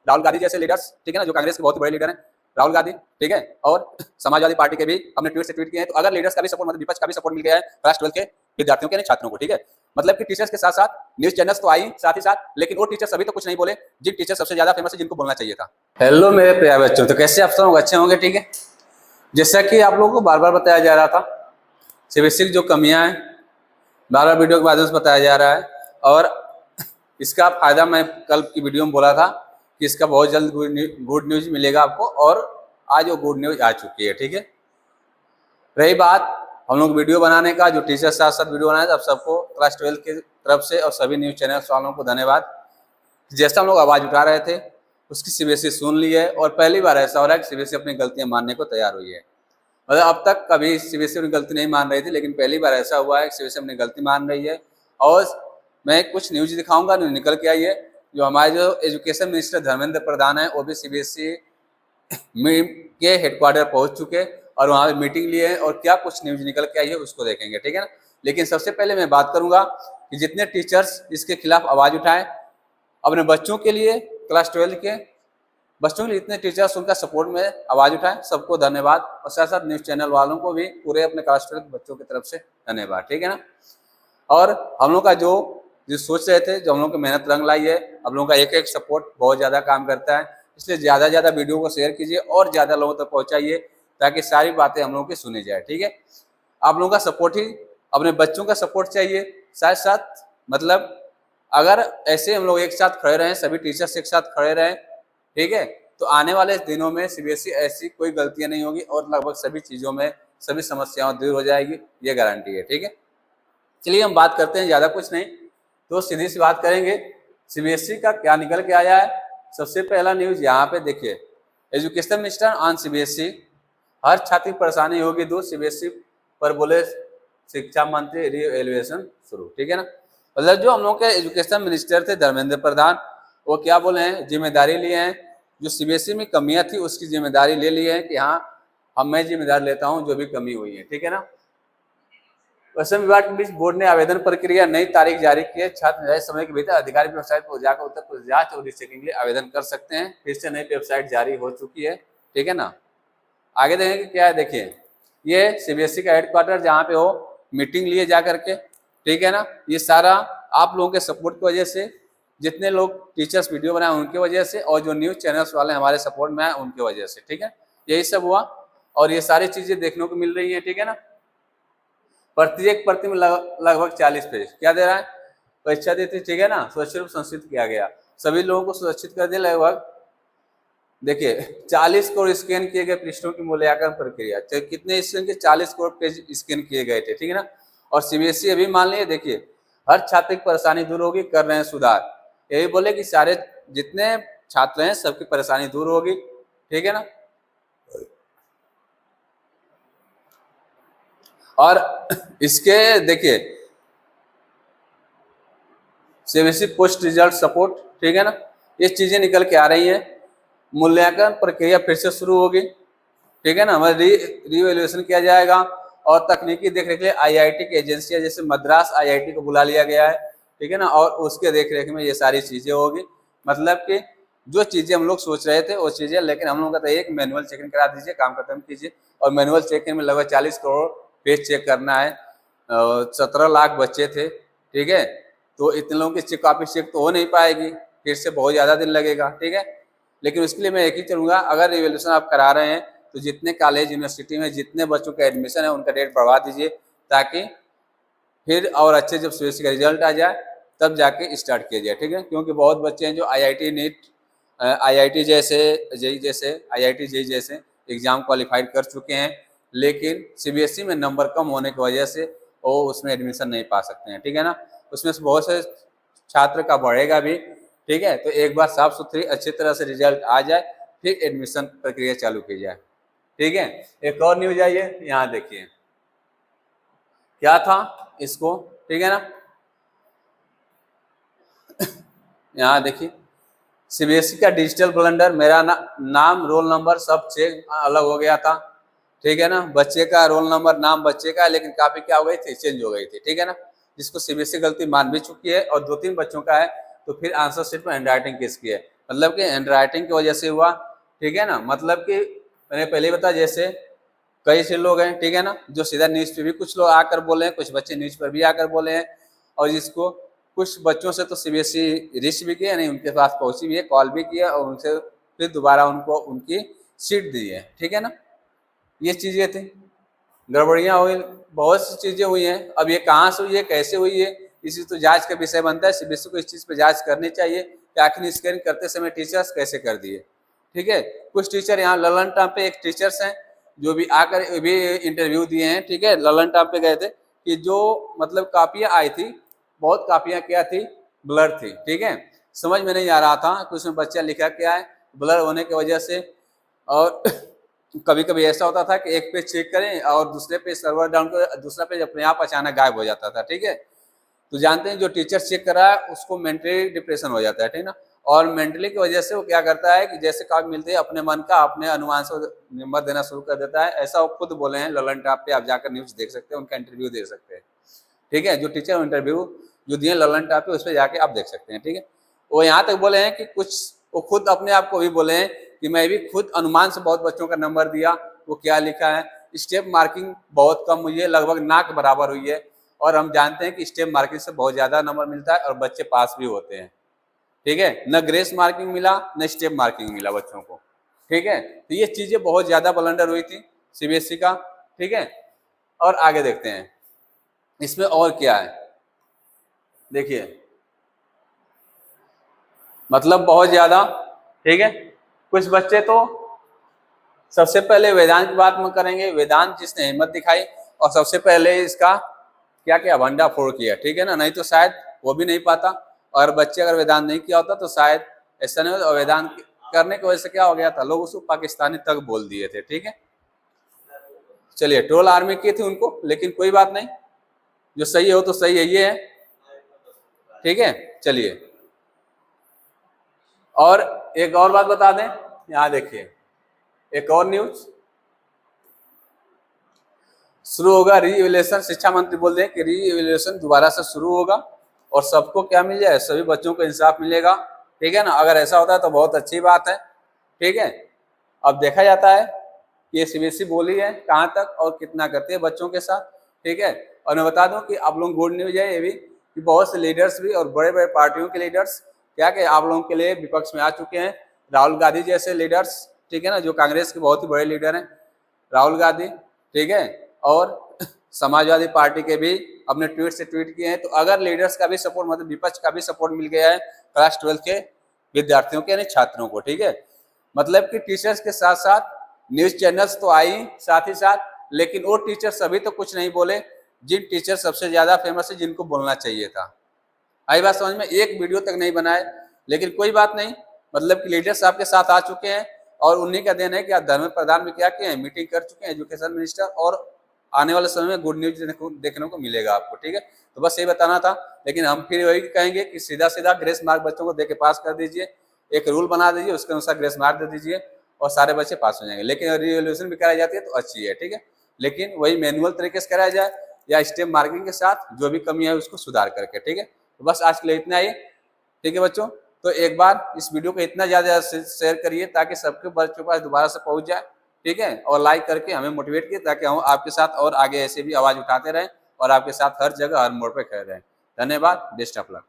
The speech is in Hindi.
राहुल गांधी जैसे लीडर्स, ठीक है ना, जो कांग्रेस के बहुत बड़े लीडर हैं, राहुल गांधी, ठीक है, और समाजवादी पार्टी के भी अपने ट्वीट से ट्वीट किए हैं। तो अगर लीडर्स का भी सपोर्ट, मतलब विपक्ष का भी सपोर्ट मिल गया है क्लास 12 के विद्यार्थियों के, छात्रों को, ठीक है, मतलब कि टीचर्स के साथ साथ न्यूज चैनल्स तो आई साथ ही साथ, लेकिन वो टीचर्स अभी तो कुछ नहीं बोले जिन टीचर सबसे ज्यादा फेमस है, जिनको बोलना चाहिए था। हेलो मेरे प्यारे बच्चों, तो कैसे आप सब लोग अच्छे होंगे, ठीक है। जैसा कि आप लोगों को बार बार बताया जा रहा था, सीबीएसई की जो कमियां हैं बार बार वीडियो के माध्यम से बताया जा रहा है, और इसका फायदा मैं कल की वीडियो में बोला था कि इसका बहुत जल्द गुड न्यूज मिलेगा आपको, और आज वो गुड न्यूज आ चुकी है, ठीक है। रही बात हम लोग वीडियो बनाने का, जो टीचर साथ साथ वीडियो बनाए, अब सबको क्लास 12 की तरफ से और सभी न्यूज चैनल वालों को धन्यवाद। जैसा हम लोग आवाज उठा रहे थे उसकी सीबीएसई सुन ली है, और पहली बार ऐसा हो रहा है कि सीबीएसई अपनी गलतियां मानने को तैयार हुई है। मतलब अब तक कभी सीबीएसई अपनी गलती नहीं मान रही थी, लेकिन पहली बार ऐसा हुआ है कि सीबीएसई अपनी गलती मान रही है। और मैं कुछ न्यूज दिखाऊंगा, न्यूज निकल के आई है, जो हमारे जो एजुकेशन मिनिस्टर धर्मेंद्र प्रधान है वो भी सीबीएसई के हेडक्वार्टर पहुंच चुके और वहां पे मीटिंग लिए हैं, और क्या कुछ न्यूज निकल के आई है उसको देखेंगे, ठीक है ना। लेकिन सबसे पहले मैं बात करूंगा कि जितने टीचर्स इसके खिलाफ आवाज उठाएं, अपने बच्चों के लिए, क्लास 12 के बच्चों के लिए जितने टीचर्स उनका सपोर्ट में आवाज उठाएं, सबको धन्यवाद। और साथ साथ न्यूज चैनल वालों को भी पूरे अपने क्लास 12 बच्चों की तरफ से धन्यवाद, ठीक है ना। और हम लोग का जो सोच रहे थे, जो हम लोग की मेहनत रंग लाई है, हम लोगों का एक एक सपोर्ट बहुत ज्यादा काम करता है, इसलिए ज्यादा ज्यादा वीडियो को शेयर कीजिए और ज्यादा लोगों तक पहुंचाइए, ताकि सारी बातें हम लोगों की सुनी जाए, ठीक है। आप लोगों का सपोर्ट ही, अपने बच्चों का सपोर्ट चाहिए, साथ साथ मतलब अगर ऐसे हम लोग एक साथ खड़े रहें, सभी टीचर्स एक साथ खड़े रहें, ठीक है, तो आने वाले दिनों में सीबीएसई ऐसी कोई गलतियां नहीं होगी, और लगभग सभी चीजों में सभी समस्याओं दूर हो जाएगी, ये गारंटी है, ठीक है। चलिए हम बात करते हैं, ज्यादा कुछ नहीं, तो सीधी सी बात करेंगे सीबीएसई का क्या निकल के आया है। सबसे पहला न्यूज यहाँ पे देखिए, एजुकेशन मिनिस्टर ऑन सीबीएसई, हर छात्र की परेशानी होगी दूर, सीबीएसई पर बोले शिक्षा मंत्री, रीएवैल्यूएशन शुरू, ठीक है ना। मतलब जो हम लोग के एजुकेशन मिनिस्टर थे धर्मेंद्र प्रधान, वो क्या बोले हैं, जिम्मेदारी लिए हैं, जो सीबीएसई में कमियां थी उसकी जिम्मेदारी ले ली है कि हाँ मैं जिम्मेदारी लेता हूँ जो भी कमी हुई है, ठीक है ना। पश्चिम विभाग के बीच बोर्ड ने आवेदन प्रक्रिया नई तारीख जारी की है, छात्र निर्धारित समय के भीतर अधिकारी की वेबसाइट पर जाकर उत्तर प्रदेश जांच और रीचेकिंग के लिए आवेदन कर सकते हैं। फिर से नई वेबसाइट जारी हो चुकी है, ठीक है ना। आगे देखेंगे क्या है, देखिए ये सीबीएसई का हेडक्वार्टर जहाँ पे हो मीटिंग लिए जा करके, ठीक है ना। ये सारा आप लोगों के सपोर्ट की वजह से, जितने लोग टीचर्स वीडियो बनाए उनकी वजह से, और जो न्यूज चैनल्स वाले हमारे सपोर्ट में आए उनकी वजह से, ठीक है, यही सब हुआ, और ये सारी चीजें देखने को मिल रही है, ठीक है ना। प्रत्येक प्रति में लगभग 40 पेज क्या दे रहा है, परीक्षा देती, ठीक है ना, सुरक्षित रूप संरक्षित किया गया, सभी लोगों को सुरक्षित कर दिया लगभग। देखिए 40 करोड़ स्कैन किए गए पृष्ठों की मूल्यांकन प्रक्रिया, कितने स्कैन के, 40 करोड़ पेज स्कैन किए गए थे, ठीक है ना। और सीबीएसई अभी मान लिया, देखिए हर छात्र की परेशानी दूर होगी, कर रहे हैं सुधार, यही बोले कि सारे जितने छात्र हैं सबकी परेशानी दूर होगी, ठीक है ना। और इसके देखिए सीबीएसई पोस्ट रिजल्ट सपोर्ट, ठीक है ना, ये चीजें निकल के आ रही हैं। मूल्यांकन प्रक्रिया फिर से शुरू होगी, ठीक है ना, हमारे रीवैल्यूएशन किया जाएगा, और तकनीकी देखरेख के लिए आईआईटी की एजेंसियां जैसे मद्रास आईआईटी को बुला लिया गया है, ठीक है ना, और उसके देखरेख में ये सारी चीजें होगी। मतलब कि जो चीजें हम लोग सोच रहे थे वो चीजें, लेकिन हम लोग का एक मैनुअल चेकिंग करा दीजिए, काम खत्म कीजिए, और मैनुअल चेकिंग में लगभग 40 करोड़ पेज चेक करना है, 17 लाख बच्चे थे, ठीक है, तो इतने लोगों की कॉपी चेक तो हो नहीं पाएगी, फिर से बहुत ज्यादा दिन लगेगा, ठीक है। लेकिन उसके लिए मैं एक ही चलूंगा, अगर रिवैल्यूएशन आप करा रहे हैं तो जितने कॉलेज यूनिवर्सिटी में जितने बच्चों का एडमिशन है उनका डेट बढ़वा दीजिए, ताकि फिर और अच्छे जब सीबीएसई का रिजल्ट आ जाए तब जाके स्टार्ट किया जाए, ठीक है। क्योंकि बहुत बच्चे हैं जो आईआईटी नीट, आईआईटी जैसे जेई जैसे, आईआईटी जेई जैसे एग्जाम क्वालिफाइड कर चुके हैं, लेकिन सीबीएसई में नंबर कम होने की वजह से वो उसमें एडमिशन नहीं पा सकते हैं, ठीक है ना। उसमें से बहुत से छात्र का बढ़ेगा भी, ठीक है। तो एक बार साफ सुथरी अच्छी तरह से रिजल्ट आ जाए फिर एडमिशन प्रक्रिया चालू की जाए, ठीक है। एक और न्यूज आई है, यहाँ देखिए क्या था इसको, ठीक है ना। यहाँ देखिए सीबीएसई का डिजिटल ब्लंडर, मेरा नाम रोल नंबर सब चेक अलग हो गया था, ठीक है ना। बच्चे का रोल नंबर, नाम बच्चे का, लेकिन कॉपी क्या हो गई थी, चेंज हो गई थी, ठीक है ना, जिसको सीबीएसई गलती मान भी चुकी है, और 2-3 बच्चों का है तो फिर आंसर शीट में हैंडराइटिंग किसकी है, मतलब कि हैंड राइटिंग की वजह से हुआ, ठीक है ना। मतलब कि मैंने पहले ही बताया, जैसे कई से लोग हैं, ठीक है ना, जो सीधा न्यूज़ पे भी कुछ लोग आकर बोले हैं, कुछ बच्चे न्यूज़ पर भी आकर बोले हैं, और जिसको कुछ बच्चों से तो सीबीएसई रिच भी किया, नहीं उनके पास पहुंची भी है, कॉल भी किया और उनसे फिर दोबारा उनको उनकी सीट दी है, ठीक है ना। ये चीज़ें थी, गड़बड़ियाँ हुई, बहुत सी चीज़ें हुई हैं। अब ये कहाँ से हुई है, कैसे हुई है, इसी तो जांच का विषय बनता है। सीबीएसई को इस चीज़ पे जांच करनी चाहिए कि आखिर स्कैन करते समय टीचर्स कैसे कर दिए, ठीक है। कुछ टीचर यहाँ ललन टॉप पे एक टीचर्स हैं जो भी आकर भी इंटरव्यू दिए हैं, ठीक है, ललन टॉप पे गए थे, कि जो मतलब कापियाँ आई थी, बहुत कापियाँ क्या थी, ब्लर थी, ठीक है। समझ में नहीं आ रहा था कि उसमें बच्चा लिखा क्या है, ब्लर होने की वजह से। और कभी कभी ऐसा होता था कि एक पेज चेक करें और दूसरे पेज सर्वर डाउन कर, दूसरा पेज अपने आप अचानक गायब हो जाता था, ठीक है। तो जानते हैं जो टीचर चेक कर रहा है उसको मेंटली डिप्रेशन हो जाता है, ठीक ना। और मेंटली की वजह से वो क्या करता है कि जैसे काम मिलते हैं अपने मन का अपने अनुमान से नंबर देना शुरू कर देता है। ऐसा वो खुद बोले हैं ललन टॉप पे, आप जाकर न्यूज देख सकते हैं, उनका इंटरव्यू देख सकते हैं, ठीक है। जो टीचर इंटरव्यू जो दिए ललन टॉप पे, उस पर जाके आप देख सकते हैं, ठीक है। वो यहाँ तक बोले हैं कि कुछ वो खुद अपने आप को भी बोले हैं कि मैं भी खुद अनुमान से बहुत बच्चों का नंबर दिया, वो क्या लिखा है, स्टेप मार्किंग बहुत कम हुई है, लगभग ना के बराबर हुई है। और हम जानते हैं कि स्टेप मार्किंग से बहुत ज़्यादा नंबर मिलता है और बच्चे पास भी होते हैं, ठीक है। न ग्रेस मार्किंग मिला न स्टेप मार्किंग मिला बच्चों को, ठीक है। तो ये चीज़ें बहुत ज़्यादा ब्लंडर हुई थी सीबीएसई का, ठीक है। और आगे देखते हैं इसमें और क्या है, देखिए मतलब बहुत ज़्यादा, ठीक है। कुछ बच्चे तो सबसे पहले वेदांत की बात में करेंगे, वेदांत जिसने हिम्मत दिखाई और सबसे पहले इसका क्या क्या भंडाफोड़ किया, ठीक है ना, नहीं तो शायद वो भी नहीं पाता। और बच्चे अगर वेदांत नहीं किया होता तो शायद ऐसा नहीं होता। और वेदांत करने की वजह से क्या हो गया था, लोग उसको पाकिस्तानी तक बोल दिए थे, ठीक है। चलिए ट्रोल आर्मी की थी उनको, लेकिन कोई बात नहीं, जो सही हो तो सही है, ये है, ठीक है। चलिए और एक और बात बता दें, यहाँ देखिए एक और न्यूज शुरू होगा, रीइवैल्यूएशन। शिक्षा मंत्री बोल रहे हैं कि रीइवैल्यूएशन दोबारा से शुरू होगा और सबको क्या मिल जाए, सभी बच्चों को इंसाफ मिलेगा, ठीक है ना। अगर ऐसा होता है तो बहुत अच्छी बात है, ठीक है। अब देखा जाता है कि ये सीबीएसई बोली है कहाँ तक और कितना करती है बच्चों के साथ, ठीक है। और मैं बता दूं कि आप लोग गुड न्यूज है ये भी कि बहुत से लीडर्स भी और बड़े बड़े पार्टियों के लीडर्स क्या कि आप लोगों के लिए विपक्ष में आ चुके हैं। राहुल गांधी जैसे लीडर्स, ठीक है ना, जो कांग्रेस के बहुत ही बड़े लीडर हैं, राहुल गांधी, ठीक है। और समाजवादी पार्टी के भी अपने ट्वीट से ट्वीट किए हैं। तो अगर लीडर्स का भी सपोर्ट, मतलब विपक्ष का भी सपोर्ट मिल गया है क्लास 12 के विद्यार्थियों के यानी छात्रों को, ठीक है। मतलब कि टीचर्स के साथ साथ न्यूज चैनल्स तो आई साथ ही साथ, लेकिन वो टीचर्स अभी तो कुछ नहीं बोले जिन टीचर सबसे ज्यादा फेमस है, जिनको बोलना चाहिए था। आई बात समझ में, एक वीडियो तक नहीं बनाए, लेकिन कोई बात नहीं, मतलब कि लीडर्स आपके साथ आ चुके हैं और उन्हीं का देन है कि आप धर्म प्रधान में क्या किए हैं, मीटिंग कर चुके हैं, एजुकेशन मिनिस्टर, और आने वाले समय में गुड न्यूज देखने को मिलेगा आपको, ठीक है। तो बस यही बताना था, लेकिन हम फिर वही कहेंगे कि सीधा सीधा ग्रेस मार्क बच्चों को दे के पास कर दीजिए, एक रूल बना दीजिए, उसके अनुसार ग्रेस मार्क दे दीजिए और सारे बच्चे पास हो जाएंगे। लेकिन रिवोल्यूशन भी कराई जाती है तो अच्छी है, ठीक है। लेकिन वही मैनुअल तरीके से कराया जाए या स्टेप मार्किंग के साथ, जो भी कमी है उसको सुधार करके, ठीक है। तो बस आज के लिए इतना ही, ठीक है बच्चों। तो एक बार इस वीडियो को इतना ज़्यादा शेयर करिए ताकि सबके बच्चों के पास दोबारा से पहुंच जाए, ठीक है। और लाइक करके हमें मोटिवेट किए ताकि हम आपके साथ और आगे ऐसे भी आवाज़ उठाते रहें और आपके साथ हर जगह हर मोड़ पर खड़े रहें। धन्यवाद, बेस्ट ऑफ लक।